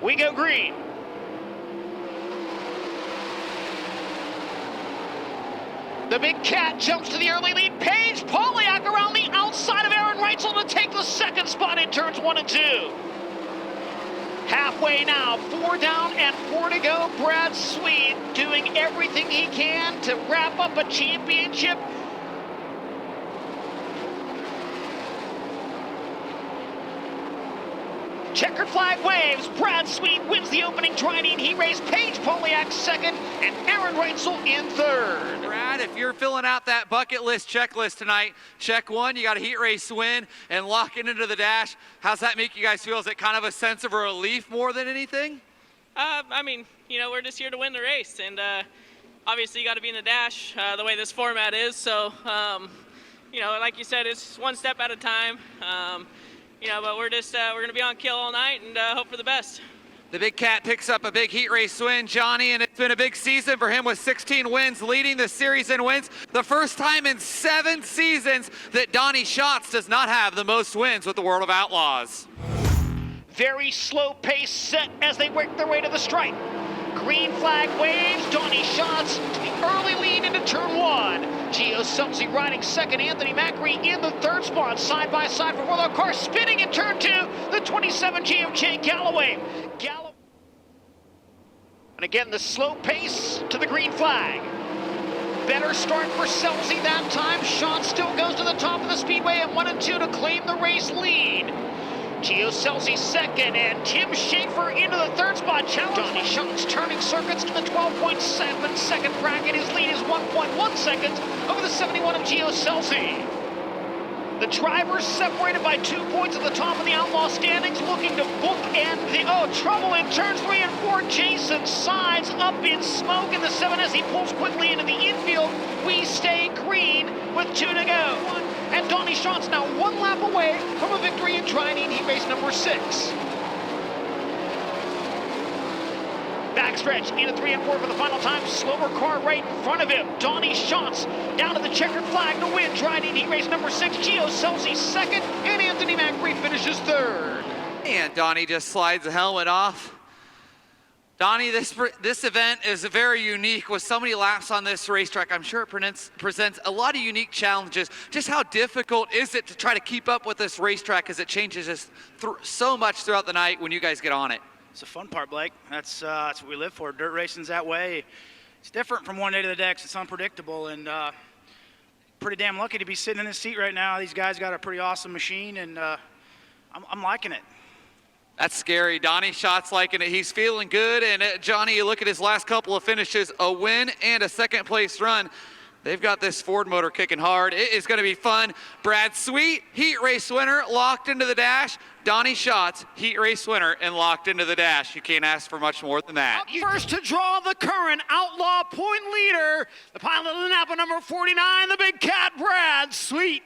We go green. The Big Cat jumps to the early lead. Paige Poliak around the outside of Aaron Reitzel to take the second spot in turns 1 and 2. Halfway now, 4 down and 4 to go. Brad Sweet doing everything he can to wrap up a championship. Checkered flag waves. Brad Sweet wins the opening Tridine heat race. Paige Poliak second and Aaron Reitzel in third. Brad, if you're filling out that bucket list checklist tonight, check 1, you got a heat race win and locking into the dash. How's that make you guys feel? Is it kind of a sense of relief more than anything? I mean, you know, we're just here to win the race, and obviously you got to be in the dash the way this format is. So, you know, like you said, it's one step at a time. You know, but we're going to be on kill all night and hope for the best. The Big Cat picks up a big heat race win, Johnny, and it's been a big season for him with 16 wins, leading the series in wins. The first time in 7 seasons that Donny Schatz does not have the most wins with the World of Outlaws. Very slow pace set as they work their way to the stripe. Green flag waves. Donny Schatz to the early lead into turn 1. Gio Selfie riding second. Anthony Macri in the third spot. Side by side for Willow Car spinning in turn 2. The 27 GMJ Galloway. And again, the slow pace to the green flag. Better start for Selfie that time. Schatz still goes to the top of the speedway at 1 and 2 to claim the race lead. Gio Selfie second, and Tim Schaefer into the third spot. Donny Schatz turning circuits to the 12.7 second bracket. His lead is 1.1 seconds over the 71 of Gio Selfie. The drivers separated by 2 points at the top of the Outlaw standings, looking to bookend the trouble in turns 3 and 4. Jason sides up in smoke in the 7 as he pulls quickly into the infield. We stay green with 2 to go. And Donny Schatz now 1 lap away from a victory in Tridine heat race number 6. Backstretch into 3 and 4 for the final time. Slower car right in front of him. Donny Schatz down to the checkered flag to win Tridine heat race number 6. Gio Selfie second, and Anthony Macri finishes third. And Donny just slides the helmet off. Donny, this event is very unique with so many laps on this racetrack. I'm sure it presents a lot of unique challenges. Just how difficult is it to try to keep up with this racetrack as it changes so much throughout the night when you guys get on it? It's the fun part, Blake. That's what we live for. Dirt racing's that way. It's different from one day to the next. It's unpredictable, and pretty damn lucky to be sitting in this seat right now. These guys got a pretty awesome machine, and I'm liking it. That's scary. Donny Schatz liking it. He's feeling good. And Johnny, you look at his last couple of finishes, a win and a second place run. They've got this Ford motor kicking hard. It is going to be fun. Brad Sweet, heat race winner, locked into the dash. Donny Schatz, heat race winner, and locked into the dash. You can't ask for much more than that. First to draw the current Outlaw point leader, the pilot of the Napa number 49, the Big Cat, Brad Sweet.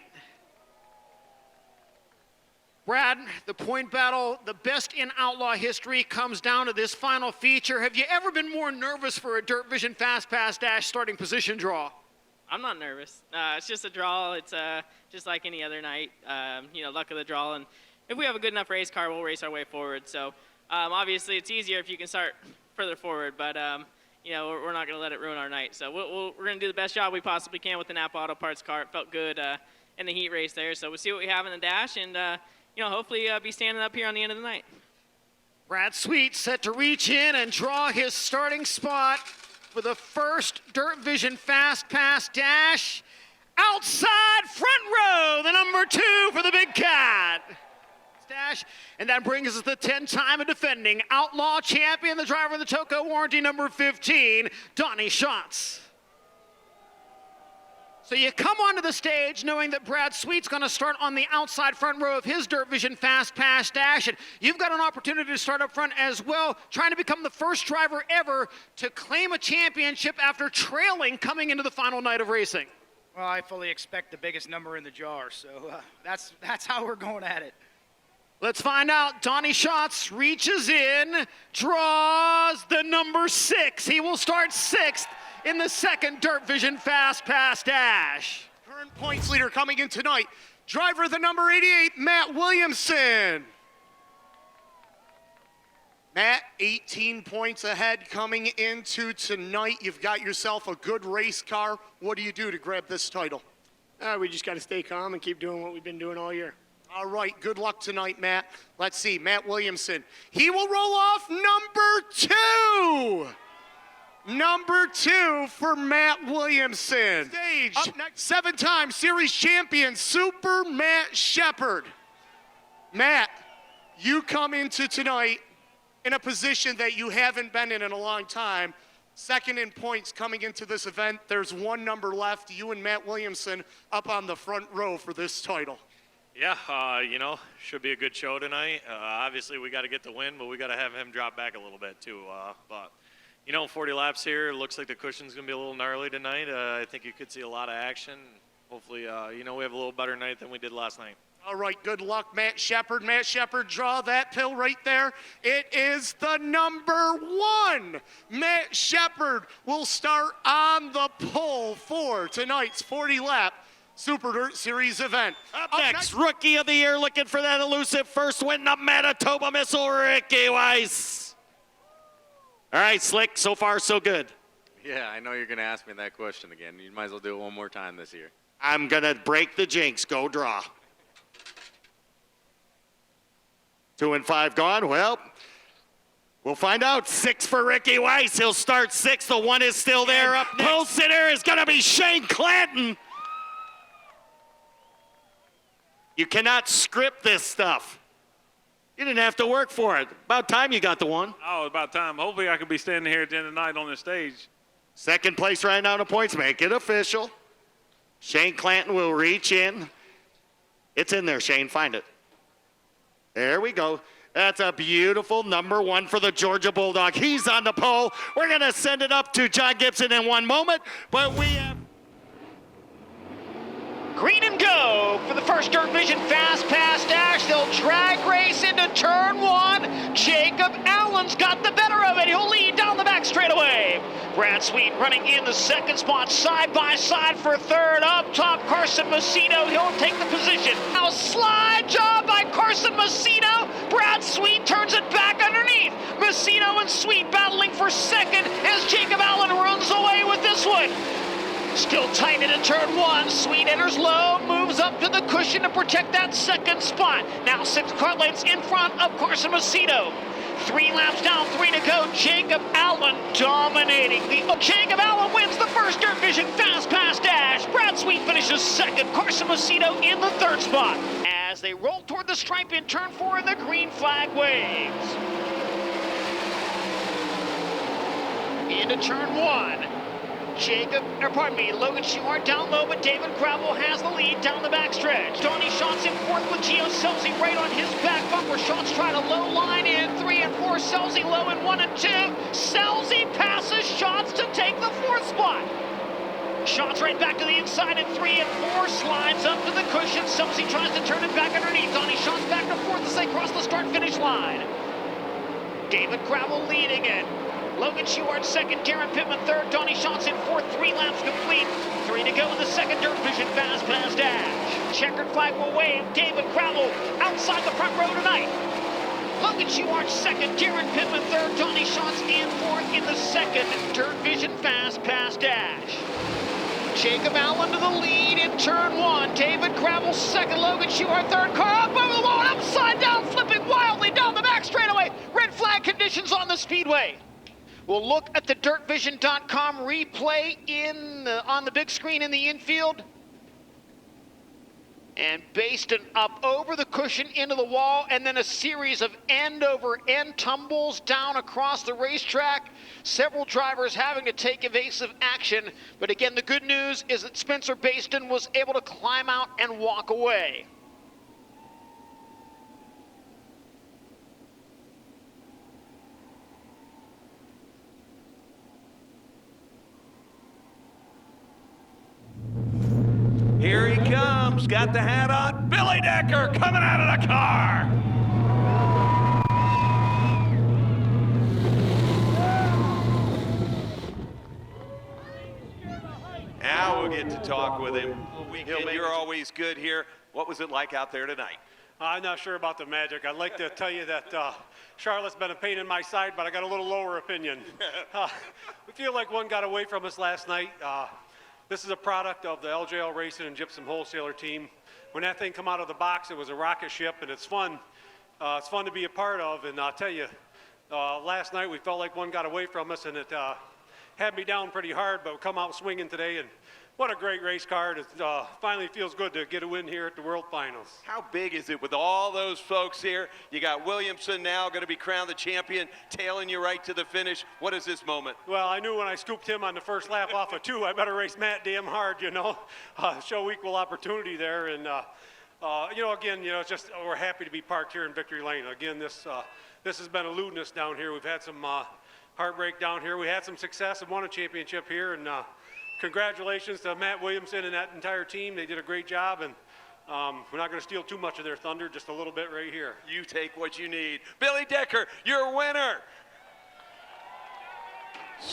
Brad, the point battle, the best in Outlaw history, comes down to this final feature. Have you ever been more nervous for a DIRTVision Fast Pass Dash starting position draw? I'm not nervous. It's just a draw. It's just like any other night. You know, luck of the draw. And if we have a good enough race car, we'll race our way forward. So obviously it's easier if you can start further forward. But, you know, we're not going to let it ruin our night. So we're going to do the best job we possibly can with the Napa Auto Parts car. It felt good in the heat race there. So we'll see what we have in the dash. And, you know, hopefully be standing up here on the end of the night. Brad Sweet set to reach in and draw his starting spot for the first DIRTVision Fast Pass Dash. Outside front row, the number 2 for the Big Cat. Dash, and that brings us the 10-time defending Outlaw champion, the driver of the Toco warranty number 15, Donny Schatz. So you come onto the stage knowing that Brad Sweet's going to start on the outside front row of his DIRTVision Fast Pass Dash, and you've got an opportunity to start up front as well, trying to become the first driver ever to claim a championship after trailing coming into the final night of racing. Well, I fully expect the biggest number in the jar, so that's how we're going at it. Let's find out. Donny Schatz reaches in, draws the number 6. He will start 6th in the second DIRTVision Fast Pass Dash. Current points leader coming in tonight, driver the number 88, Matt Williamson. Matt, 18 points ahead coming into tonight. You've got yourself a good race car. What do you do to grab this title? We just got to stay calm and keep doing what we've been doing all year. All right, good luck tonight, Matt. Let's see, Matt Williamson. He will roll off number 2. Number 2 for Matt Williamson. Stage, up next, 7-time series champion, Super Matt Shepard. Matt, you come into tonight in a position that you haven't been in a long time. Second in points coming into this event. There's one number left. You and Matt Williamson up on the front row for this title. Yeah, you know, should be a good show tonight. Obviously, we got to get the win, but we got to have him drop back a little bit too. But, you know, 40 laps here. It looks like the cushion's going to be a little gnarly tonight. I think you could see a lot of action. Hopefully, you know, we have a little better night than we did last night. All right, good luck, Matt Shepard. Matt Shepard, draw that pill right there. It is the number 1. Matt Shepard will start on the pole for tonight's 40-lap Super Dirt Series event. Up next, Rookie of the Year, looking for that elusive first win, the Manitoba Missile, Ricky Weiss. All right, Slick, so far so good. Yeah, I know you're going to ask me that question again. You might as well do it one more time this year. I'm going to break the jinx. Go draw. 2 and 5 gone. Well, we'll find out. 6 for Ricky Weiss. He'll start 6. The 1 is still there. Up next, pole sitter is going to be Shane Clanton. You cannot script this stuff. You didn't have to work for it. About time you got the 1. Oh, about time. Hopefully I could be standing here at the end of the night on the stage. Second place right now in the points. Make it official. Shane Clanton will reach in. It's in there, Shane. Find it. There we go. That's a beautiful number 1 for the Georgia Bulldog. He's on the pole. We're going to send it up to John Gibson in one moment, but we have... Green and go for the first DIRTVision Fast Pass Dash. They'll drag race into turn 1. Jacob Allen's got the better of it. He'll lead down the back straightaway. Brad Sweet running in the second spot, side by side for third. Up top, Carson Macedo. He'll take the position. Now slide job by Carson Macedo. Brad Sweet turns it back underneath. Macedo and Sweet battling for second as Jacob Allen runs away with this one. Still tight into turn 1. Sweet enters low, moves up to the cushion to protect that second spot. Now 6 car lengths in front of Carson Macedo. 3 laps down, 3 to go. Jacob Allen dominating. Jacob Allen wins the first DIRTVision Fast Pass Dash. Brad Sweet finishes second. Carson Macedo in the third spot. As they roll toward the stripe in turn 4 and the green flag waves. Into turn 1. Logan Schuart down low, but David Gravel has the lead down the backstretch. Donny Schatz in 4th with Gio Selfie right on his back bumper. Schatz trying to low line in 3 and 4. Selfie low in 1 and 2. Selfie passes Schatz to take the 4th spot. Schatz right back to the inside in 3 and 4. Slides up to the cushion. Selfie tries to turn it back underneath. Donny Schatz back to 4th as they cross the start-finish line. David Gravel leading it. Logan Schuart second, Darren Pittman third, Donny Schatz in 4th, 3 laps complete. 3 to go in the second DIRTVision Fast Pass Dash. Checkered flag will wave. David Gravel outside the front row tonight. Logan Schuart second, Darren Pittman third, Donny Schatz in 4th in the second DIRTVision Fast Pass Dash. Jacob Allen to the lead in turn 1. David Gravel second, Logan Schuart third. Car up over the wall, upside down, flipping wildly down the back straightaway. Red flag conditions on the speedway. We'll look at the DIRTVision.com replay on the big screen in the infield. And Baston up over the cushion into the wall, and then a series of end-over-end tumbles down across the racetrack. Several drivers having to take evasive action. But again, the good news is that Spencer Baston was able to climb out and walk away. Here he comes, got the hat on. Billy Decker coming out of the car. Now we'll get to talk with him. You're always good here. What was it like out there tonight? I'm not sure about the Magic. I'd like to tell you that Charlotte's been a pain in my side, but I got a little lower opinion. We feel like one got away from us last night. This is a product of the LJL Racing and Gypsum Wholesaler team. When that thing come out of the box, it was a rocket ship, and it's fun. It's fun to be a part of, and I'll tell you, last night we felt like one got away from us, and it had me down pretty hard, but we come out swinging today, and what a great race car. It finally feels good to get a win here at the World Finals. How big is it with all those folks here? You got Williamson now going to be crowned the champion, tailing you right to the finish. What is this moment? Well, I knew when I scooped him on the first lap off of 2, I better race Matt damn hard, you know, show equal opportunity there. And, you know, again, you know, it's just we're happy to be parked here in Victory Lane. Again, this has been eluding us down here. We've had some heartbreak down here. We had some success and won a championship here, and congratulations to Matt Williamson and that entire team. They did a great job, and we're not going to steal too much of their thunder, just a little bit right here. You take what you need. Billy Decker, your winner.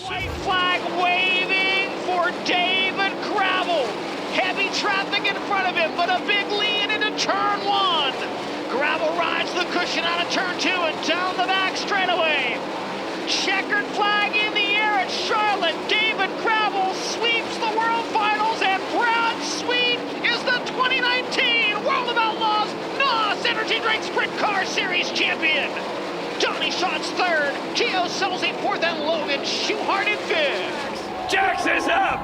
White flag waving for David Gravel. Heavy traffic in front of him, but a big lead into turn 1. Gravel rides the cushion out of turn 2 and down the back straightaway. Checkered flag in the air at Charlotte. David Gravel sweeps the World Finals, and Brad Sweet is the 2019 World of Outlaws NOS Energy Drink Sprint Car Series champion. Donny Schatz 3rd, Gio Selfie 4th, and Logan Schuchart in 5th. Jax is up,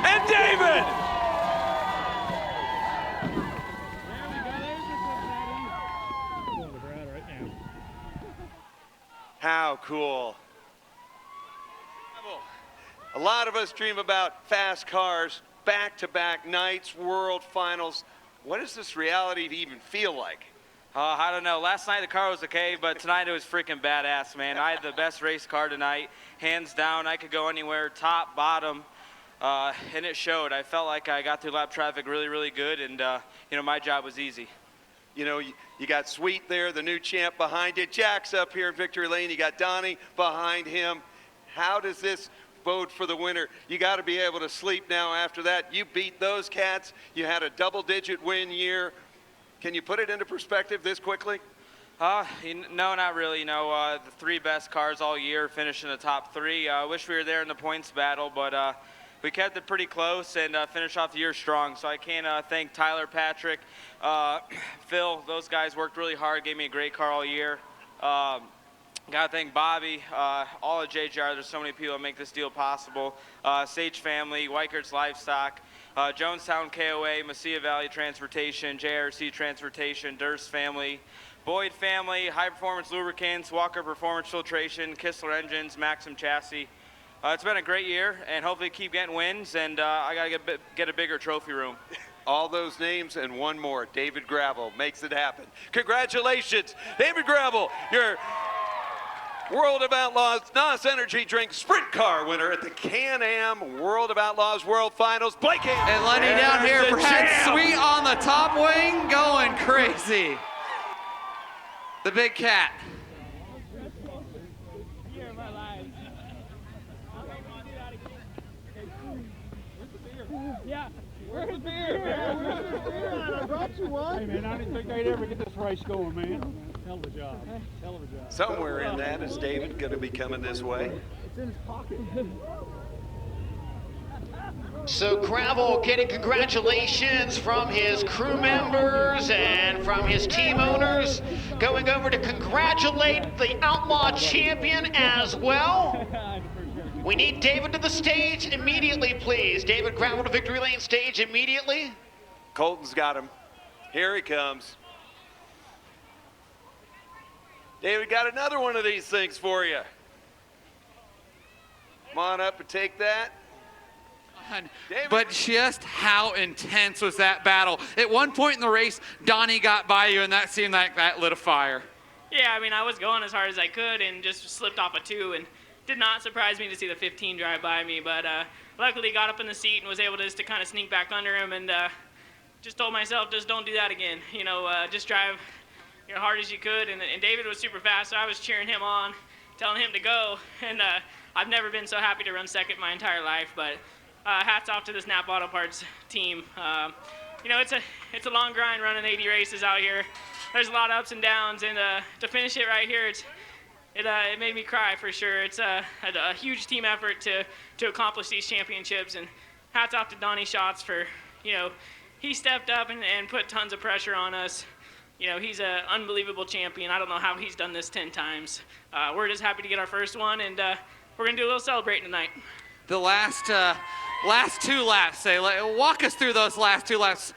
and David. How cool. A lot of us dream about fast cars, back-to-back nights, World Finals. What does this reality even feel like? I don't know. Last night the car was okay, but tonight it was freaking badass, man. I had the best race car tonight, hands down. I could go anywhere, top, bottom, and it showed. I felt like I got through lap traffic really, really good, and you know, my job was easy. You know, you got Sweet there, the new champ behind you. Jack's up here in Victory Lane. You got Donny behind him. How does this bode for the winner? You got to be able to sleep now after that. You beat those cats. You had a double-digit win year. Can you put it into perspective this quickly? No, not really. You know, the 3 best cars all year finished in the top 3. I wish we were there in the points battle, but we kept it pretty close and finished off the year strong. So I can't thank Tyler, Patrick, Phil. Those guys worked really hard, gave me a great car all year. Got to thank Bobby, all of JGR. There's so many people that make this deal possible. Sage Family, Weikert's Livestock, Jonestown KOA, Mesilla Valley Transportation, JRC Transportation, Durst Family, Boyd Family, High Performance Lubricants, Walker Performance Filtration, Kistler Engines, Maxim Chassis. It's been a great year, and hopefully keep getting wins, and I got to get a bigger trophy room. All those names and one more. David Gravel makes it happen. Congratulations, David Gravel, your World of Outlaws NOS Energy Drink Sprint Car winner at the Can-Am World of Outlaws World Finals. Blake and letting down here, Brad Sweet on the top wing, going crazy. The big cat. Yeah, where's the beer? I brought you one. Hey, man, I didn't think I'd ever get this race going, man. Hell of a job. Hell of a job. Somewhere in that is David going to be coming this way. It's in his pocket. So Gravel getting congratulations from his crew members and from his team owners. Going over to congratulate the Outlaw champion as well. We need David to the stage immediately, please. David Gravel to Victory Lane stage immediately. Colton's got him. Here he comes. David, got another one of these things for you. Come on up and take that. David. But just how intense was that battle? At one point in the race, Donny got by you, and that seemed like that lit a fire. Yeah, I mean, I was going as hard as I could and just slipped off a 2, and did not surprise me to see the 15 drive by me, but luckily got up in the seat and was able to kind of sneak back under him, and just told myself, just don't do that again. You know, just drive hard as you could, and David was super fast, so I was cheering him on, telling him to go, and I've never been so happy to run second my entire life, but hats off to the Snap Auto Parts team. You know, it's a long grind running 80 races out here, there's a lot of ups and downs, and to finish it right here, it made me cry for sure. It's a huge team effort to accomplish these championships, and hats off to Donny Schatz for, he stepped up and put tons of pressure on us. He's an unbelievable champion. I don't know how he's done this 10 times. We're just happy to get our first one, and we're going to do a little celebrating tonight. The last 2 laps, walk us through those last 2 laps.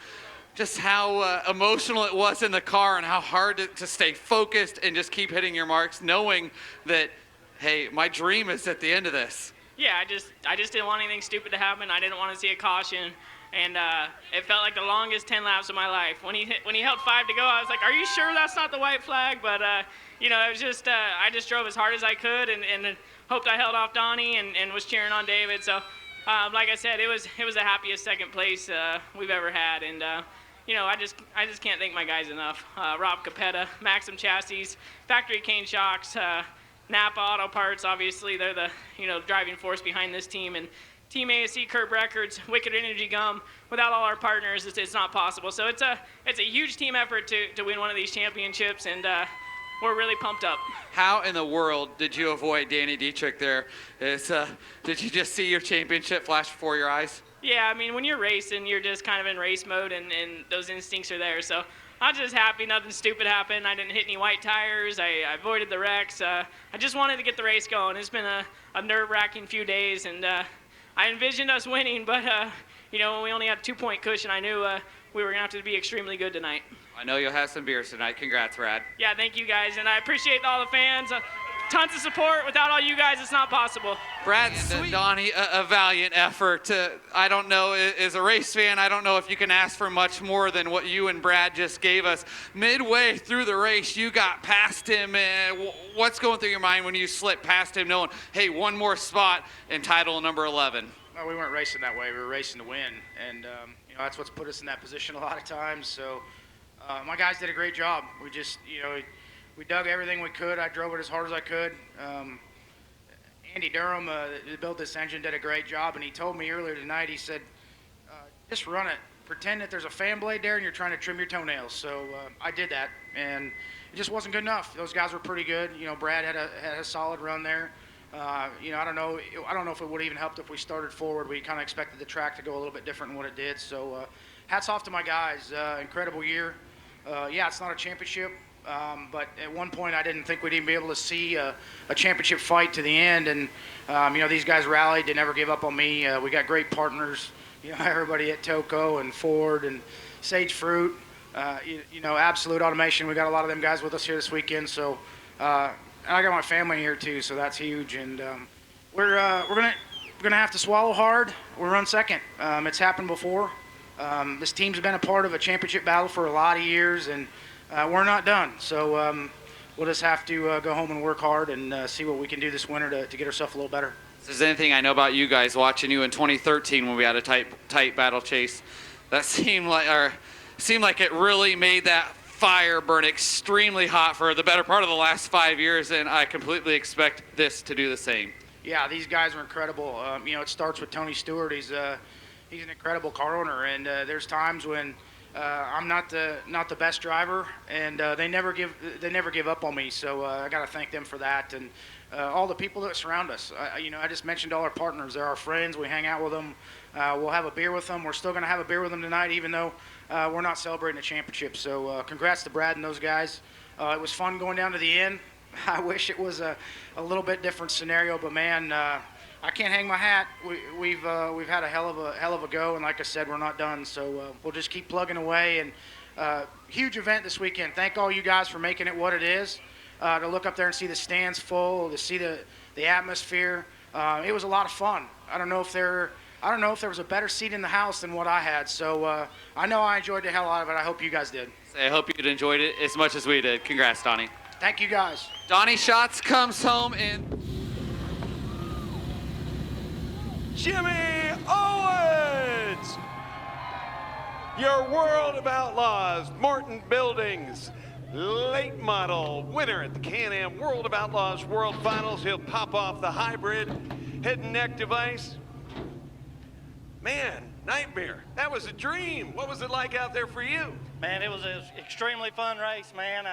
Just how emotional it was in the car and how hard to stay focused and just keep hitting your marks, knowing that, hey, my dream is at the end of this. Yeah, I just didn't want anything stupid to happen. I didn't want to see a caution, and it felt like the longest 10 laps of my life. When he held 5 to go, I was like, "Are you sure that's not the white flag?" But it was just I just drove as hard as I could and hoped I held off Donny and was cheering on David. So, like I said, it was the happiest second place we've ever had, and. I just can't thank my guys enough. Rob Capetta, Maxim Chassis, Factory Cane Shocks, Napa Auto Parts, obviously they're the driving force behind this team, and Team ASC Curb Records, Wicked Energy Gum. Without all our partners, it's not possible. So it's a huge team effort to win one of these championships, and we're really pumped up. How in the world did you avoid Danny Dietrich there? Did you just see your championship flash before your eyes? Yeah, I mean, when you're racing, you're just kind of in race mode, and those instincts are there. So I'm just happy nothing stupid happened. I didn't hit any white tires. I avoided the wrecks. I just wanted to get the race going. It's been a nerve-wracking few days, and I envisioned us winning, but, when we only had a 2-point cushion, I knew we were going to have to be extremely good tonight. I know you'll have some beers tonight. Congrats, Brad. Yeah, thank you guys, and I appreciate all the fans. Tons of support. Without all you guys, it's not possible. Brad and Donny, a valiant effort. I don't know, as a race fan, I don't know if you can ask for much more than what you and Brad just gave us. Midway through the race, you got past him. What's going through your mind when you slipped past him knowing, hey, one more spot in title number 11? Well, we weren't racing that way. We were racing to win, and that's what's put us in that position a lot of times. So my guys did a great job. We just, we dug everything we could. I drove it as hard as I could. Andy Durham, that built this engine, did a great job, and he told me earlier tonight, he said, just run it. Pretend that there's a fan blade there and you're trying to trim your toenails. So I did that, and it just wasn't good enough. Those guys were pretty good. Brad had a solid run there. I don't know if it would have even helped if we started forward. We kind of expected the track to go a little bit different than what it did. So hats off to my guys. Incredible year. Yeah, it's not a championship. But at one point, I didn't think we'd even be able to see a championship fight to the end. And, these guys rallied. They never gave up on me. We got great partners, everybody at Toco and Ford and Sage Fruit, Absolute Automation. We got a lot of them guys with us here this weekend. So, and I got my family here too, so that's huge. And we're gonna have to swallow hard. We'll run second. It's happened before. This team's been a part of a championship battle for a lot of years, and we're not done. So we'll just have to go home and work hard and see what we can do this winter to get ourselves a little better. If there's anything I know about you guys, watching you in 2013 when we had a tight battle chase, that seemed like it really made that fire burn extremely hot for the better part of the last 5 years, and I completely expect this to do the same. Yeah, these guys are incredible. It starts with Tony Stewart. He's an incredible car owner, and there's times when I'm not the best driver, and they never give up on me. So I got to thank them for that, and all the people that surround us. I just mentioned all our partners. They're our friends. We hang out with them. We'll have a beer with them. We're still going to have a beer with them tonight, even though we're not celebrating a championship. So congrats to Brad and those guys. It was fun going down to the end. I wish it was a little bit different scenario, but man, I can't hang my hat. We've had a hell of a go, and like I said, we're not done. So we'll just keep plugging away. And huge event this weekend. Thank all you guys for making it what it is. To look up there and see the stands full, to see the atmosphere. It was a lot of fun. I don't know if there was a better seat in the house than what I had. So I know I enjoyed the hell out of it. I hope you guys did. I hope you enjoyed it as much as we did. Congrats, Donny. Thank you, guys. Donny Schatz comes home in. Jimmy Owens, your World of Outlaws, Morton Buildings, late model winner at the Can-Am World of Outlaws World Finals. He'll pop off the hybrid head and neck device. Man, nightmare. That was a dream. What was it like out there for you? Man, it was an extremely fun race, man.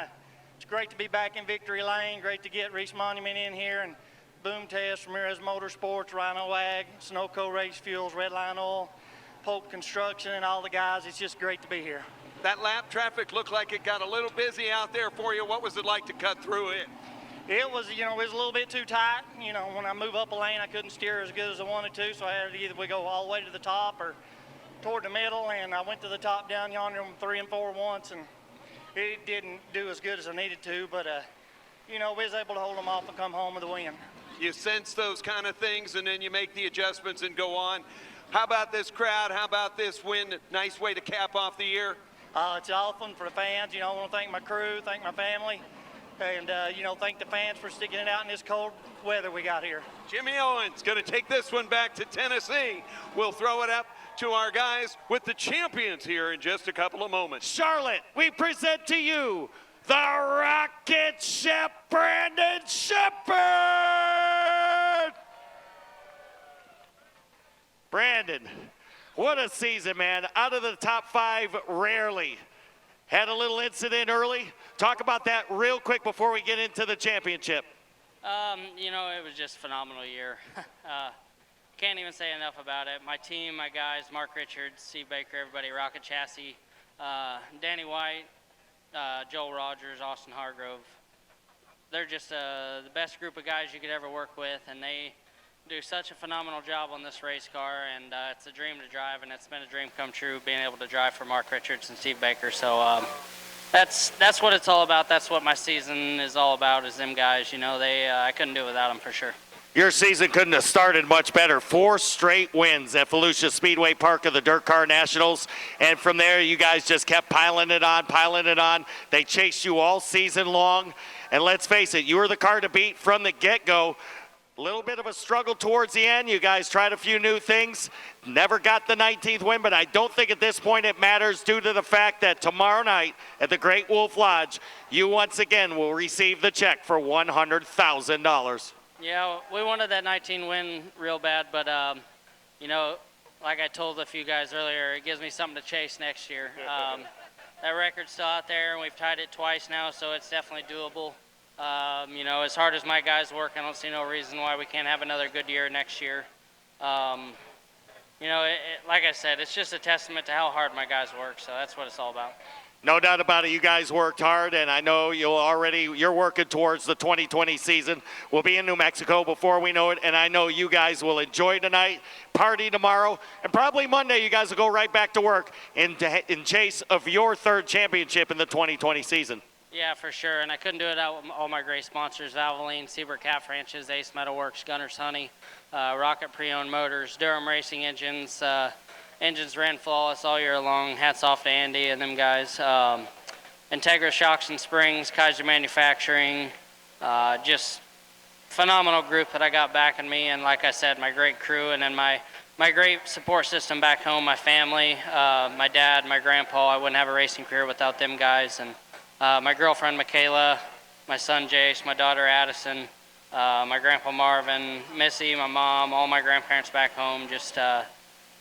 It's great to be back in Victory Lane. Great to get Reese Monument in here, and Boom Test, Ramirez Motorsports, Rhino Ag, Sunoco Race Fuels, Redline Oil, Polk Construction, and all the guys. It's just great to be here. That lap traffic looked like it got a little busy out there for you. What was it like to cut through it? It was, it was a little bit too tight. When I move up a lane, I couldn't steer as good as I wanted to, so I had to either go all the way to the top or toward the middle, and I went to the top down yonder on 3 and 4 once, and it didn't do as good as I needed to, but, we was able to hold them off and come home with a win. You sense those kind of things, and then you make the adjustments and go on. How about this crowd? How about this win? Nice way to cap off the year. It's awesome for the fans. I want to thank my crew, thank my family, and, thank the fans for sticking it out in this cold weather we got here. Jimmy Owens going to take this one back to Tennessee. We'll throw it up to our guys with the champions here in just a couple of moments. Charlotte, we present to you the rocket ship, Brandon Shepard! Brandon, what a season, man. Out of the top 5, rarely. Had a little incident early. Talk about that real quick before we get into the championship. It was just a phenomenal year. Can't even say enough about it. My team, my guys, Mark Richards, Steve Baker, everybody, Rocket Chassis, Danny White, Joel Rogers, Austin Hargrove. They're just the best group of guys you could ever work with, and they do such a phenomenal job on this race car, and it's a dream to drive, and it's been a dream come true being able to drive for Mark Richards and Steve Baker. So that's what it's all about. That's what my season is all about, is them guys. I couldn't do it without them for sure. Your season couldn't have started much better. 4 straight wins at Volusia Speedway Park of the DIRTcar Nationals. And from there, you guys just kept piling it on. They chased you all season long. And let's face it, you were the car to beat from the get-go. A little bit of a struggle towards the end. You guys tried a few new things. Never got the 19th win, but I don't think at this point it matters due to the fact that tomorrow night at the Great Wolf Lodge, you once again will receive the check for $100,000. Yeah, we wanted that 19 win real bad, but, like I told a few guys earlier, it gives me something to chase next year. That record's still out there, and we've tied it twice now, so it's definitely doable. As hard as my guys work, I don't see no reason why we can't have another good year next year. Like I said, it's just a testament to how hard my guys work, so that's what it's all about. No doubt about it. You guys worked hard, and I know you're working towards the 2020 season. We'll be in New Mexico before we know it, and I know you guys will enjoy tonight, party tomorrow, and probably Monday you guys will go right back to work in chase of your 3rd championship in the 2020 season. Yeah, for sure, and I couldn't do it without all my great sponsors: Valvoline, Seabrook Calf Ranches, Ace Metalworks, Gunner's Honey, Rocket Pre-Owned Motors, Durham Racing Engines. Engines ran flawless all year long. Hats off to Andy and them guys. Integra Shocks and Springs, Kaiser Manufacturing, just phenomenal group that I got backing me, and like I said, my great crew, and then my great support system back home, my family, my dad, my grandpa. I wouldn't have a racing career without them guys, and my girlfriend Michaela, my son Jace, my daughter Addison, my grandpa Marvin, Missy, my mom, all my grandparents back home. Just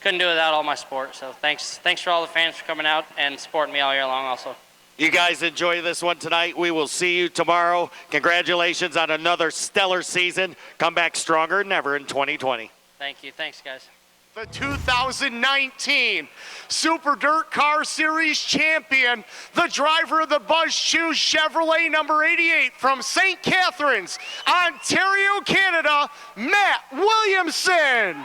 couldn't do it without all my support. So thanks for all the fans for coming out and supporting me all year long also. You guys enjoy this one tonight. We will see you tomorrow. Congratulations on another stellar season. Come back stronger than ever in 2020. Thank you. Thanks, guys. The 2019 Super Dirt Car Series champion, the driver of the Buzz Shoe Chevrolet number 88 from St. Catharines, Ontario, Canada, Matt Williamson.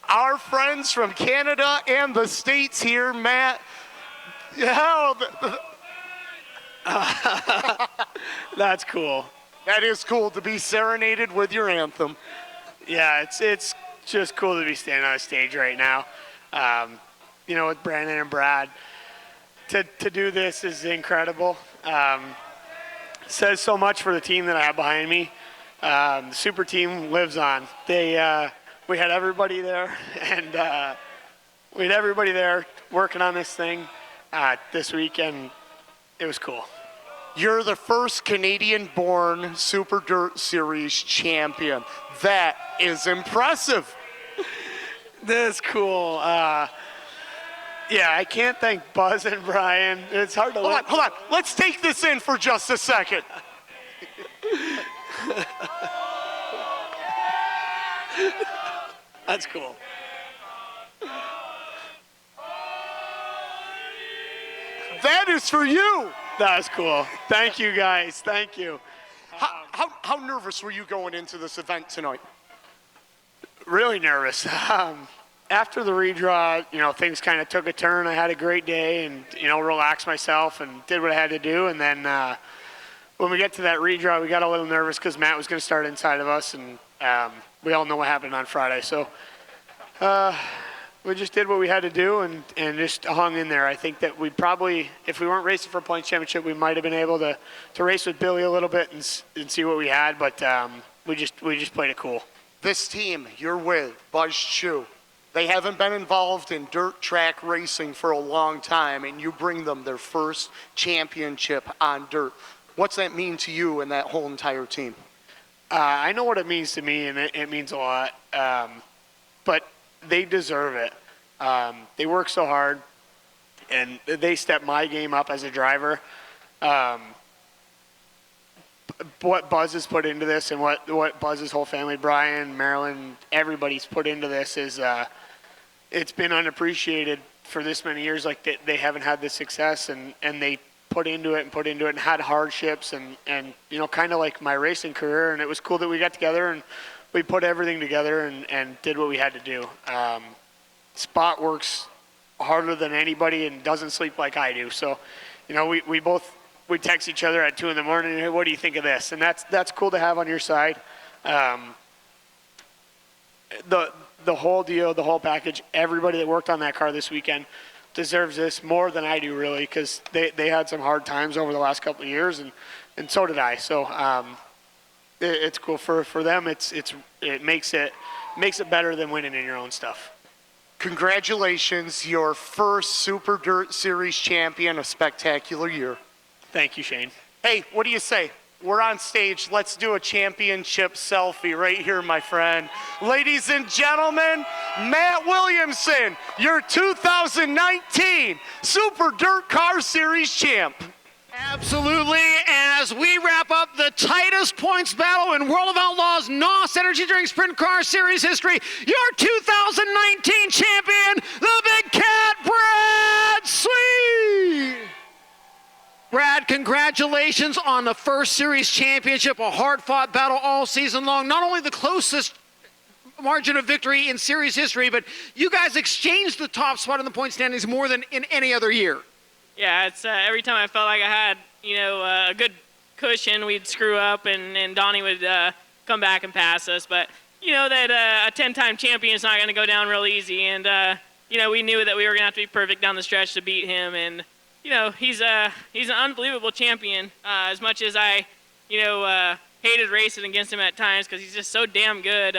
Our friends from Canada and the States here, Matt. That's cool. That is cool to be serenaded with your anthem. Yeah, it's just cool to be standing on a stage right now. With Brandon and Brad. To do this is incredible. Says so much for the team that I have behind me. The super team lives on. We had everybody there, and we had everybody there working on this thing this week, and it was cool. You're the first Canadian-born Super Dirt Series champion. That is impressive. That's cool. Yeah, I can't thank Buzz and Brian. It's hard to Hold on. Let's take this in for just a second. That's cool. That is for you. That's cool. Thank you, guys. Thank you. How nervous were you going into this event tonight? Really nervous. After the redraw, things kind of took a turn. I had a great day and, relaxed myself and did what I had to do. And then when we get to that redraw, we got a little nervous because Matt was going to start inside of us. And we all know what happened on Friday. So we just did what we had to do and just hung in there. I think that we probably, if we weren't racing for a points championship, we might have been able to race with Billy a little bit and see what we had. But we just played it cool. This team you're with, Buzz Chu, they haven't been involved in dirt track racing for a long time, and you bring them their first championship on dirt. What's that mean to you and that whole entire team? I know what it means to me, and it means a lot. But they deserve it. They work so hard, and they step my game up as a driver. What Buzz has put into this and what Buzz's whole family, Brian, Marilyn, everybody's put into this is it's been unappreciated for this many years. Like they haven't had the success, and they put into it and had hardships and kind of like my racing career. And it was cool that we got together and we put everything together and did what we had to do. Spot works harder than anybody and doesn't sleep like I do. So, we text each other at 2 a.m. Hey, what do you think of this? And that's cool to have on your side. The whole deal, the whole package, everybody that worked on that car this weekend deserves this more than I do, really, because they had some hard times over the last couple of years, and so did I. So it's cool for them. It makes it better than winning in your own stuff. Congratulations, your first Super Dirt Series champion, a spectacular year. Thank you, Shane. Hey, what do you say? We're on stage. Let's do a championship selfie right here, my friend. Ladies and gentlemen, Matt Williamson, your 2019 Super Dirt Car Series champ. Absolutely. As we wrap up the tightest points battle in World of Outlaws NOS Energy Drink Sprint Car Series history, your 2019 champion, the Big Cat, Brad Sweet. Brad, congratulations on the first series championship, a hard-fought battle all season long. Not only the closest margin of victory in series history, but you guys exchanged the top spot in the point standings more than in any other year. Yeah, it's every time I felt like I had, a good cushion, we'd screw up and Donny would come back and pass us. But that a 10-time champion is not going to go down real easy, and we knew that we were going to have to be perfect down the stretch to beat him. And he's an unbelievable champion. As much as I, hated racing against him at times because he's just so damn good.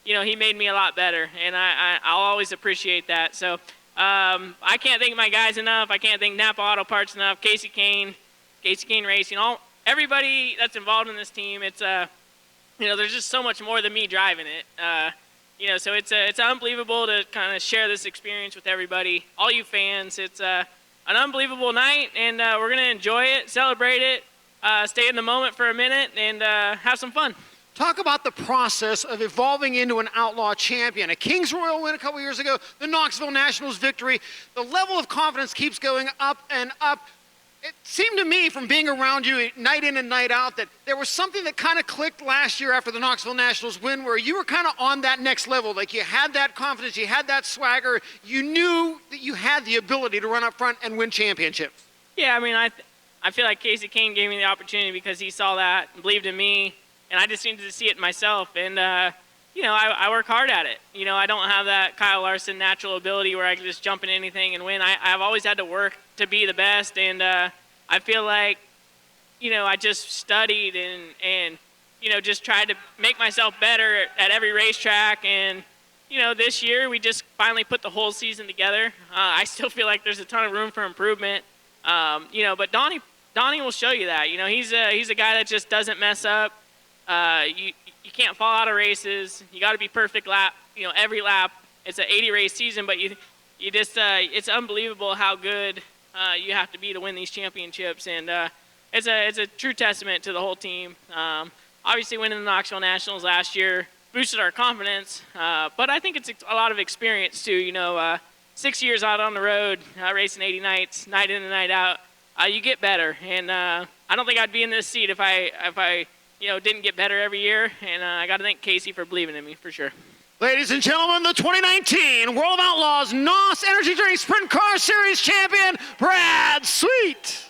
He made me a lot better, and I'll always appreciate that. So I can't thank my guys enough. I can't thank Napa Auto Parts enough. Casey Kane Racing, everybody that's involved in this team. It's there's just so much more than me driving it. So it's unbelievable to kind of share this experience with everybody, all you fans. It's an unbelievable night, and we're gonna enjoy it, celebrate it, stay in the moment for a minute, and have some fun. Talk about the process of evolving into an Outlaw champion. A Kings Royal win a couple years ago, the Knoxville Nationals victory. The level of confidence keeps going up and up. It seemed to me from being around you night in and night out that there was something that kind of clicked last year after the Knoxville Nationals win where you were kind of on that next level. Like you had that confidence, you had that swagger. You knew that you had the ability to run up front and win championships. Yeah, I feel like Casey Kane gave me the opportunity because he saw that and believed in me. And I just needed to see it myself. And, I work hard at it. I don't have that Kyle Larson natural ability where I can just jump in anything and win. I've always had to work to be the best. And I feel like, I just studied and just tried to make myself better at every racetrack. And, this year we just finally put the whole season together. I still feel like there's a ton of room for improvement. But Donny Donny will show you that. You know, he's a guy that just doesn't mess up. You can't fall out of races. You got to be perfect lap. You know, every lap. It's an 80 race season, but you just it's unbelievable how good you have to be to win these championships, and it's a true testament to the whole team. Obviously, winning the Knoxville Nationals last year boosted our confidence, but I think it's a lot of experience too. You know, 6 years out on the road, racing 80 nights, night in and night out, you get better. And I don't think I'd be in this seat if I didn't get better every year. And I got to thank Casey for believing in me for sure. Ladies and gentlemen, the 2019 World of Outlaws NOS Energy Drink Sprint Car Series champion, Brad Sweet.